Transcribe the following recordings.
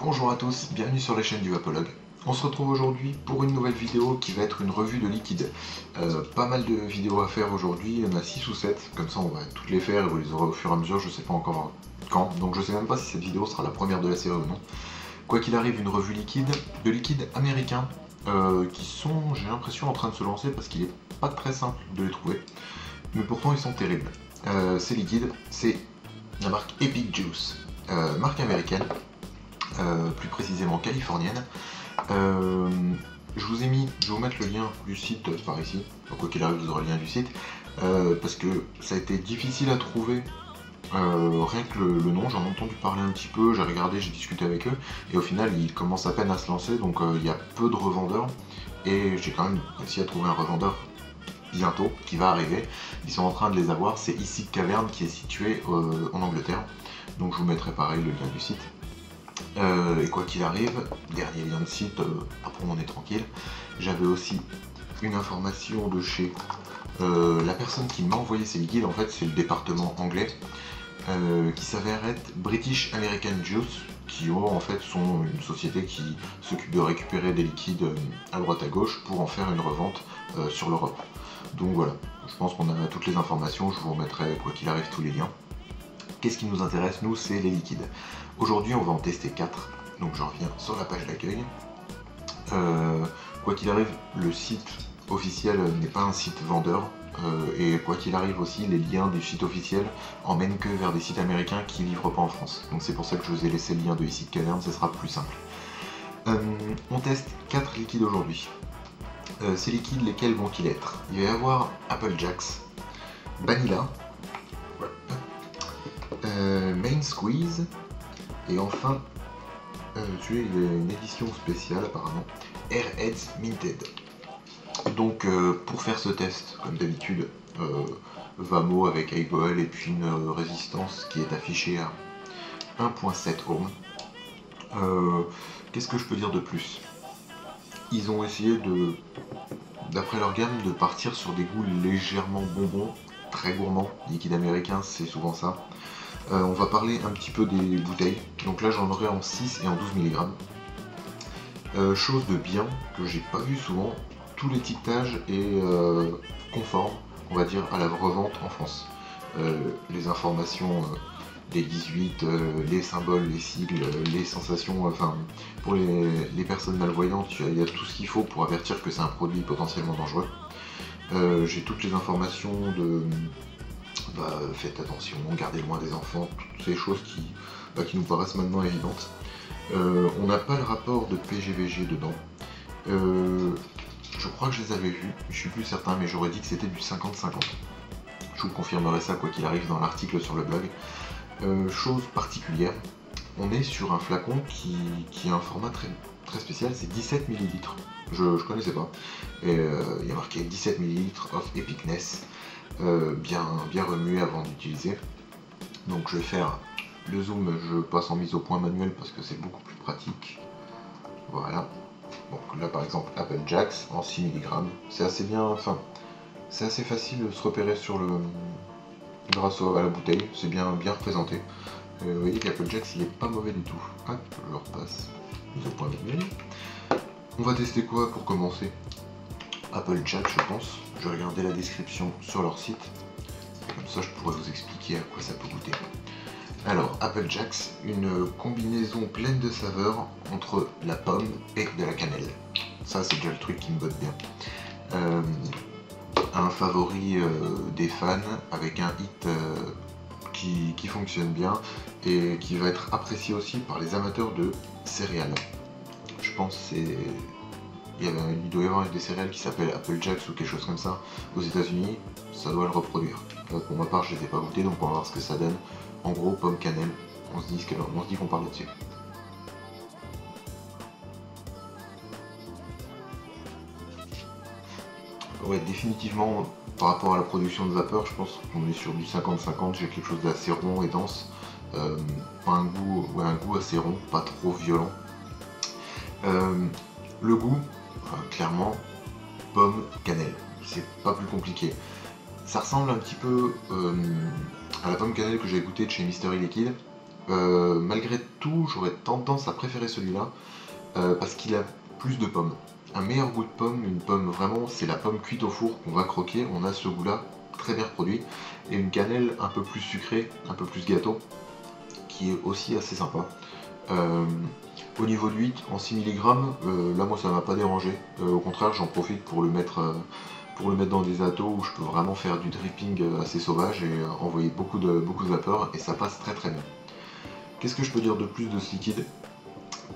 Bonjour à tous, bienvenue sur la chaîne du Vapologue. On se retrouve aujourd'hui pour une nouvelle vidéo qui va être une revue de liquide. Pas mal de vidéos à faire aujourd'hui, il y en a 6 ou 7, comme ça on va toutes les faire et vous les aurez au fur et à mesure, je sais pas encore quand, donc je sais même pas si cette vidéo sera la première de la série ou non. Quoi qu'il arrive, une revue de liquide américain, qui sont, j'ai l'impression, en train de se lancer parce qu'il est pas très simple de les trouver, mais pourtant ils sont terribles. Ces liquides, c'est la marque Epic Juice, marque américaine, plus précisément californienne. Je vais vous mettre le lien du site par ici, donc quoi qu'il arrive vous aurez le lien du site, parce que ça a été difficile à trouver, rien que le nom, j'en ai entendu parler un petit peu, j'ai regardé, j'ai discuté avec eux, et au final ils commencent à peine à se lancer, donc il y a peu de revendeurs, et j'ai quand même réussi à trouver un revendeur bientôt, qui va arriver. Ils sont en train de les avoir, c'est ici Caverne qui est situé en Angleterre, donc je vous mettrai pareil le lien du site. Et quoi qu'il arrive, dernier lien de site, après on est tranquille, j'avais aussi une information de chez la personne qui m'a envoyé ces liquides, en fait c'est le département anglais, qui s'avère être British American Juice, qui en fait sont une société qui s'occupe de récupérer des liquides à droite à gauche pour en faire une revente sur l'Europe. Donc voilà, je pense qu'on a toutes les informations, je vous remettrai quoi qu'il arrive tous les liens. Qu'est-ce qui nous intéresse nous, c'est les liquides. Aujourd'hui on va en tester 4, donc j'en reviens sur la page d'accueil. Quoi qu'il arrive, le site officiel n'est pas un site vendeur, et quoi qu'il arrive aussi, les liens du site officiel emmènent que vers des sites américains qui ne livrent pas en France. Donc c'est pour ça que je vous ai laissé le lien de ici de Caverne, ce sera plus simple. On teste 4 liquides aujourd'hui. Ces liquides, lesquels vont-ils être? Il va y avoir Apple Jacks, Vanilla, Main Squeeze, et enfin, celui-là il a une édition spéciale apparemment, Airheads Minted. Donc pour faire ce test, comme d'habitude, Vamo avec alcool et puis une résistance qui est affichée à 1.7 ohms. Qu'est-ce que je peux dire de plus? Ils ont essayé d'après leur gamme, de partir sur des goûts légèrement bonbons, très gourmands. Liquide américain, c'est souvent ça. On va parler un petit peu des bouteilles. Donc là, j'en aurai en 6 et en 12 mg. Chose de bien, que j'ai pas vu souvent, tout l'étiquetage est conforme, on va dire, à la revente en France. Les informations des 18, les symboles, les sigles, les sensations, enfin, pour les personnes malvoyantes, il y a tout ce qu'il faut pour avertir que c'est un produit potentiellement dangereux. J'ai toutes les informations de faites attention, gardez loin des enfants, toutes ces choses qui nous paraissent maintenant évidentes. On n'a pas le rapport de PGVG dedans. Je crois que je les avais vus, je suis plus certain, mais j'aurais dit que c'était du 50-50. Je vous confirmerai ça quoi qu'il arrive dans l'article sur le blog. Chose particulière, on est sur un flacon qui a un format très spécial, c'est 17 ml. Je connaissais pas. Et il y a marqué 17 ml of epicness, bien remué avant d'utiliser. Donc je vais faire le zoom, je passe en mise au point manuel parce que c'est beaucoup plus pratique. Voilà. Donc là par exemple Apple Jacks en 6 mg, c'est assez bien, enfin c'est assez facile de se repérer sur grâce à la bouteille, c'est bien représenté. Vous voyez qu'Apple Jacks il est pas mauvais du tout. Hop, je le repasse, mise au point manuel. On va tester quoi pour commencer? Apple Jacks je pense, je vais regarder la description sur leur site, et comme ça je pourrais vous expliquer à quoi ça peut goûter. Alors, Apple Jacks, une combinaison pleine de saveurs entre la pomme et de la cannelle. Ça, c'est déjà le truc qui me botte bien. Un favori des fans, avec un hit qui fonctionne bien et qui va être apprécié aussi par les amateurs de céréales. Je pense il doit y avoir des céréales qui s'appellent Apple Jacks ou quelque chose comme ça aux États-Unis, ça doit le reproduire. Pour ma part, je ne les ai pas goûtés, donc on va voir ce que ça donne. En gros, pomme cannelle, on se dit qu'on parle là-dessus. Ouais, définitivement, par rapport à la production de vapeur, je pense qu'on est sur du 50-50, j'ai quelque chose d'assez rond et dense. Un goût assez rond, pas trop violent. Le goût, clairement, pomme, cannelle, c'est pas plus compliqué. Ça ressemble un petit peu à la pomme cannelle que j'ai goûté de chez Mystery Liquide, malgré tout, j'aurais tendance à préférer celui-là parce qu'il a plus de pommes. Un meilleur goût de pomme, une pomme vraiment, c'est la pomme cuite au four qu'on va croquer, on a ce goût-là très bien reproduit, et une cannelle un peu plus sucrée, un peu plus gâteau, qui est aussi assez sympa. Au niveau du 8 en 6 mg, là moi ça m'a pas dérangé, au contraire j'en profite pour le mettre dans des atos où je peux vraiment faire du dripping assez sauvage et envoyer beaucoup de vapeur, et ça passe très très bien. Qu'est-ce que je peux dire de plus de ce liquide?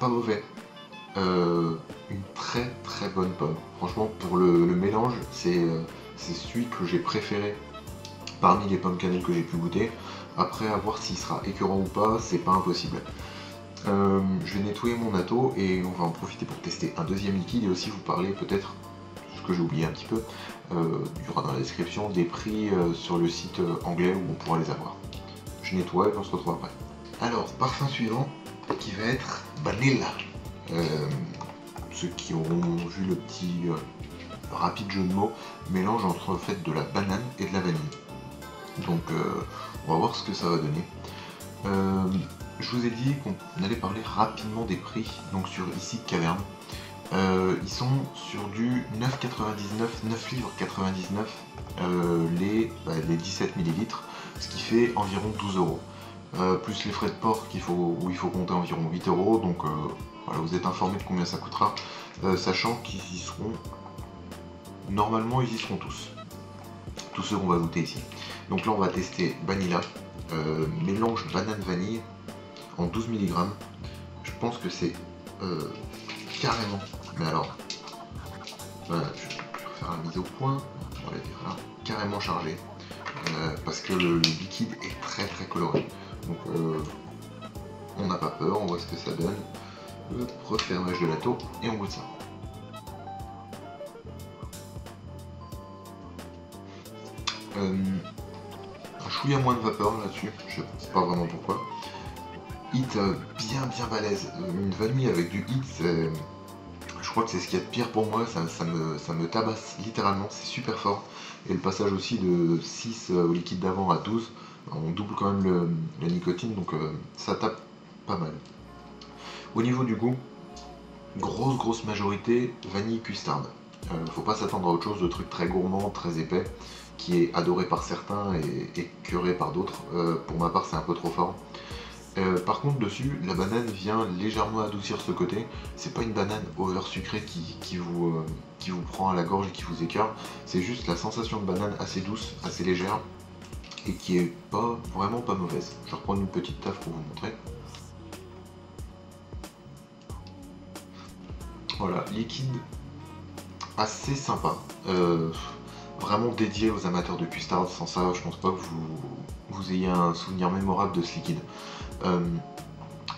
Pas mauvais. Une très très bonne pomme. Franchement, pour le mélange, c'est celui que j'ai préféré parmi les pommes cannelle que j'ai pu goûter. Après, à voir s'il sera écœurant ou pas, c'est pas impossible. Je vais nettoyer mon ato et on va en profiter pour tester un deuxième liquide et aussi vous parler peut-être, ce que j'ai oublié un petit peu, il y aura dans la description des prix sur le site anglais où on pourra les avoir. Je nettoie et on se retrouve après. Alors, parfum suivant qui va être Vanilla. Ceux qui auront vu le petit rapide jeu de mots, mélange entre le fait de la banane et de la vanille. Donc on va voir ce que ça va donner. Je vous ai dit qu'on allait parler rapidement des prix, donc sur ici Caverne. Ils sont sur du 9,99, 9 livres 99 les 17 ml, ce qui fait environ 12 euros. Plus les frais de port où il faut compter environ 8 euros, donc voilà, vous êtes informé de combien ça coûtera, sachant qu'ils y seront, normalement ils y seront tous ceux qu'on va goûter ici. Donc là on va tester Vanilla, mélange banane-vanille en 12 mg, je pense que c'est carrément, mais alors, voilà, je vais faire la mise au point, on va la dire là, carrément chargé, parce que le liquide est très très coloré. Donc on n'a pas peur, on voit ce que ça donne. Le refermage de l'ato et on goûte ça. Un chouïa moins de vapeur là-dessus, je sais pas vraiment pourquoi. Hit bien balèze, une vanille avec du hit, je crois que c'est ce qu'il y a de pire pour moi, ça me tabasse littéralement, c'est super fort. Et le passage aussi de 6 au liquide d'avant à 12, on double quand même la nicotine, donc ça tape pas mal. Au niveau du goût, grosse majorité vanille custard. Faut pas s'attendre à autre chose, de truc très gourmand, très épais, qui est adoré par certains et écœuré par d'autres. Pour ma part c'est un peu trop fort. Par contre dessus, la banane vient légèrement adoucir ce côté. C'est pas une banane over sucrée qui vous prend à la gorge et qui vous écœure. C'est juste la sensation de banane assez douce, assez légère, et qui est vraiment pas mauvaise. Je vais reprendre une petite taffe pour vous montrer. Voilà, liquide assez sympa, vraiment dédié aux amateurs de custard. Sans ça, je pense pas que vous ayez un souvenir mémorable de ce liquide.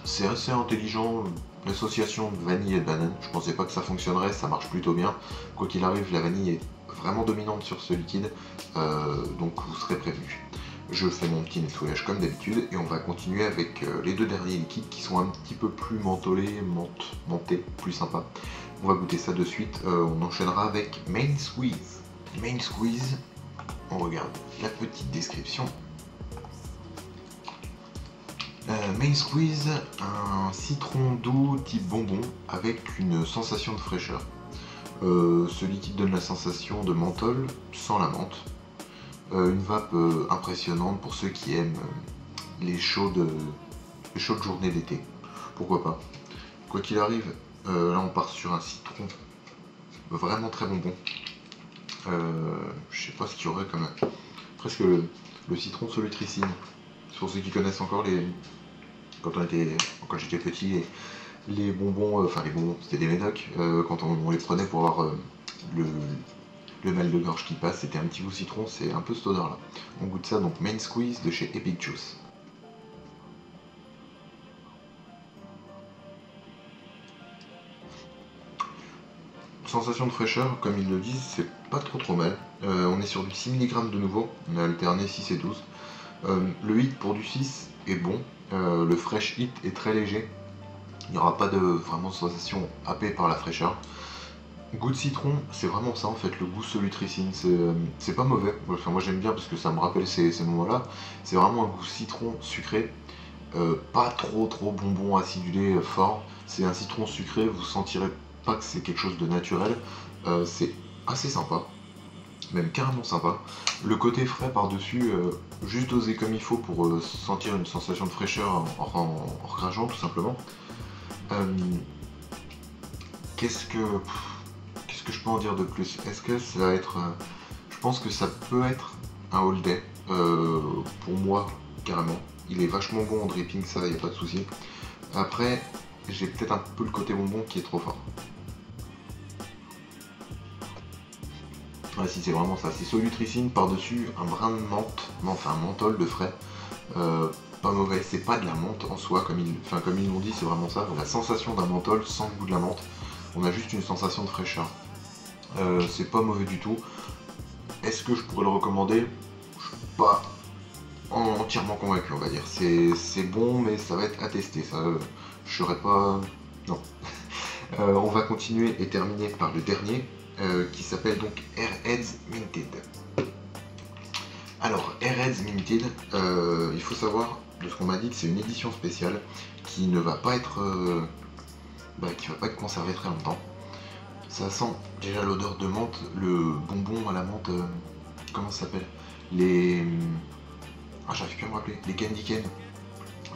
C'est assez intelligent, l'association de vanille et de banane. Je pensais pas que ça fonctionnerait, ça marche plutôt bien. Quoi qu'il arrive, la vanille est vraiment dominante sur ce liquide, donc vous serez prévenus. Je fais mon petit nettoyage comme d'habitude et on va continuer avec les deux derniers liquides qui sont un petit peu plus mentholés, mentés, plus sympa. On va goûter ça de suite, on enchaînera avec Main Squeeze. Main Squeeze, on regarde la petite description. Main Squeeze, un citron doux type bonbon avec une sensation de fraîcheur. Ce liquide donne la sensation de menthol sans la menthe. Une vape impressionnante pour ceux qui aiment les chaudes journées d'été. Pourquoi pas. Quoi qu'il arrive, là on part sur un citron vraiment très bonbon. Je sais pas ce qu'il y aurait comme presque le citron solutricine. Pour ceux qui connaissent encore quand j'étais petit, les bonbons, enfin les bonbons, c'était des médocs, quand on les prenait pour avoir le mal de gorge qui passe, c'était un petit goût citron, c'est un peu cette odeur là. On goûte ça, donc Main Squeeze de chez Epic Juice. Sensation de fraîcheur, comme ils le disent, c'est pas trop mal. On est sur du 6 mg de nouveau, on a alterné 6 et 12. Le hit pour du 6 est bon, le fresh hit est très léger, il n'y aura pas de vraiment sensation happée par la fraîcheur. Goût de citron, c'est vraiment ça en fait, le goût solutricine, c'est pas mauvais, enfin moi j'aime bien parce que ça me rappelle ces moments là, c'est vraiment un goût citron sucré, Pas trop bonbon acidulé fort. C'est un citron sucré, vous sentirez pas que c'est quelque chose de naturel. C'est assez sympa, même carrément sympa. Le côté frais par-dessus, juste dosé comme il faut pour sentir une sensation de fraîcheur en recracheant tout simplement. Qu'est-ce que je peux en dire de plus? Est-ce que ça va être... je pense que ça peut être un all day, pour moi, carrément. Il est vachement bon en dripping, ça, y a pas de souci. Après, j'ai peut-être un peu le côté bonbon qui est trop fort. Ah si, c'est vraiment ça. C'est Solutricine par-dessus un brin de menthe, enfin un menthol de frais. Pas mauvais, c'est pas de la menthe en soi, comme ils l'ont dit, c'est vraiment ça. La sensation d'un menthol sans le goût de la menthe. On a juste une sensation de fraîcheur. C'est pas mauvais du tout. Est-ce que je pourrais le recommander? Je suis pas entièrement convaincu, on va dire. C'est bon, mais ça va être à tester. Ça, je serais pas... Non. On va continuer et terminer par le dernier, qui s'appelle donc Airheads Minted. Alors, Airheads Minted, il faut savoir, de ce qu'on m'a dit, que c'est une édition spéciale qui ne va pas être... qui va pas être conservée très longtemps. Ça sent déjà l'odeur de menthe, le bonbon à la menthe, comment ça s'appelle? Les... Ah, j'arrive plus à me rappeler. Les candy cane.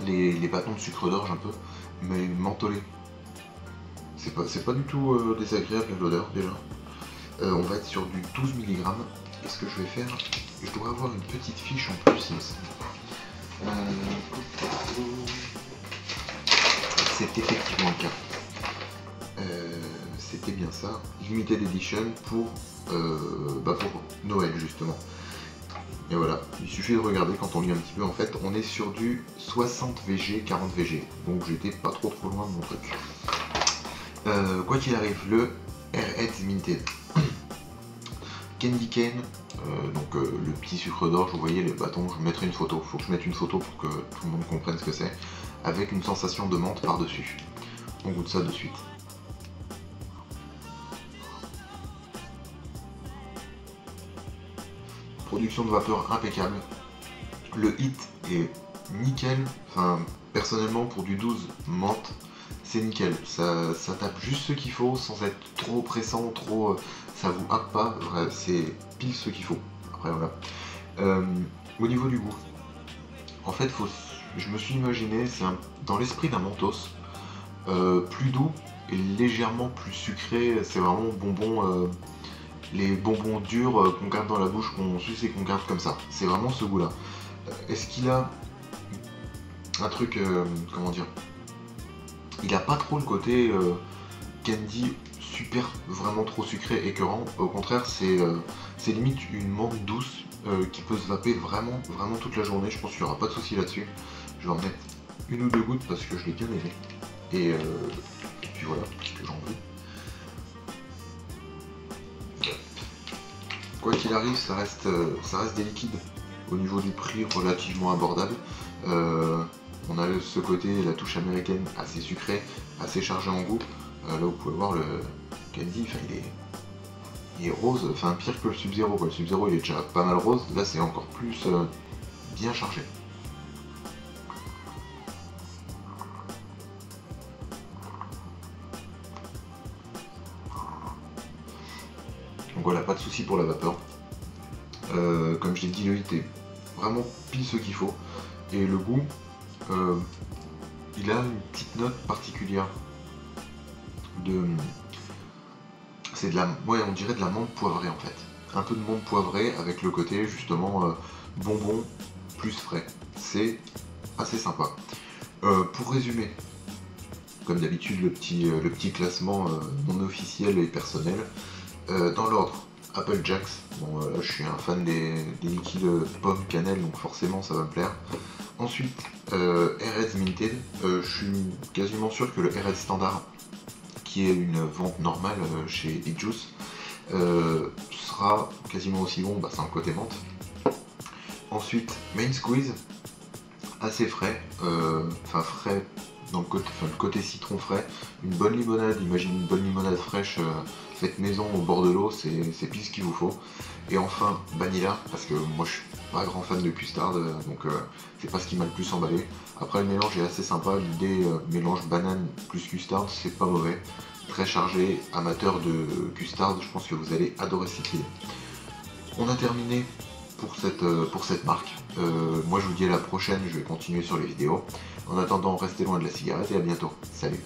Les bâtons de sucre d'orge un peu, mais mentholés. C'est pas du tout désagréable l'odeur déjà. On va être sur du 12 mg. Et ce que je vais faire, je dois avoir une petite fiche en plus, il me semble. C'est effectivement le cas. C'était bien ça. Limited Edition pour Noël justement. Et voilà, il suffit de regarder quand on lit un petit peu. En fait, on est sur du 60 VG, 40 VG. Donc j'étais pas trop loin de mon truc. Quoi qu'il arrive, le Airheads Minted. Candy cane, donc le petit sucre d'orge, vous voyez les bâtons, je vous mettrai une photo. Faut que je mette une photo pour que tout le monde comprenne ce que c'est. Avec une sensation de menthe par-dessus. On goûte ça de suite. Production de vapeur impeccable. Le hit est nickel. Enfin, personnellement, pour du 12 menthe, c'est nickel. Ça tape juste ce qu'il faut sans être trop pressant, trop. Ça vous happe pas. C'est pile ce qu'il faut. Après, voilà. Au niveau du goût, en fait, je me suis imaginé, c'est dans l'esprit d'un Mentos, plus doux et légèrement plus sucré. C'est vraiment bonbon. Les bonbons durs qu'on garde dans la bouche, qu'on suce et qu'on garde comme ça. C'est vraiment ce goût-là. Est-ce qu'il a un truc, comment dire, il a pas trop le côté candy super, vraiment trop sucré, écœurant. Au contraire, c'est limite une menthe douce qui peut se vaper vraiment toute la journée. Je pense qu'il n'y aura pas de souci là-dessus. Je vais en mettre une ou deux gouttes parce que je l'ai bien aimé. Et puis voilà, ce que j'en veux. Quoi qu'il arrive, ça reste des liquides au niveau du prix relativement abordable. On a ce côté, la touche américaine assez sucrée, assez chargée en goût. Là vous pouvez voir le candy, enfin il est rose, enfin pire que le Sub-Zero quoi. Le Sub-Zero il est déjà pas mal rose, là c'est encore plus bien chargé. Donc voilà, pas de souci pour la vapeur. Comme je l'ai dit, le hit est vraiment pile ce qu'il faut. Et le goût, il a une petite note particulière. C'est de la... Ouais, on dirait de la menthe poivrée en fait. Un peu de menthe poivrée avec le côté justement bonbon plus frais. C'est assez sympa. Pour résumer, comme d'habitude, le petit classement non officiel et personnel. Dans l'ordre, Apple Jacks, bon là je suis un fan des liquides pomme cannelle, donc forcément ça va me plaire. Ensuite, Airheads Minted, je suis quasiment sûr que le Airheads standard, qui est une vente normale chez eJuice, sera quasiment aussi bon, c'est un côté menthe. Ensuite, Main Squeeze, assez frais, frais dans le côté citron frais, une bonne limonade, imagine une bonne limonade fraîche faite maison au bord de l'eau, c'est pile ce qu'il vous faut. Et enfin Vanilla, parce que moi je suis pas grand fan de custard, donc c'est pas ce qui m'a le plus emballé. Après le mélange est assez sympa, l'idée mélange banane plus custard, c'est pas mauvais. Très chargé, amateur de custard, je pense que vous allez adorer cette idée. On a terminé pour cette marque. Moi je vous dis à la prochaine, je vais continuer sur les vidéos. En attendant, restez loin de la cigarette et à bientôt. Salut!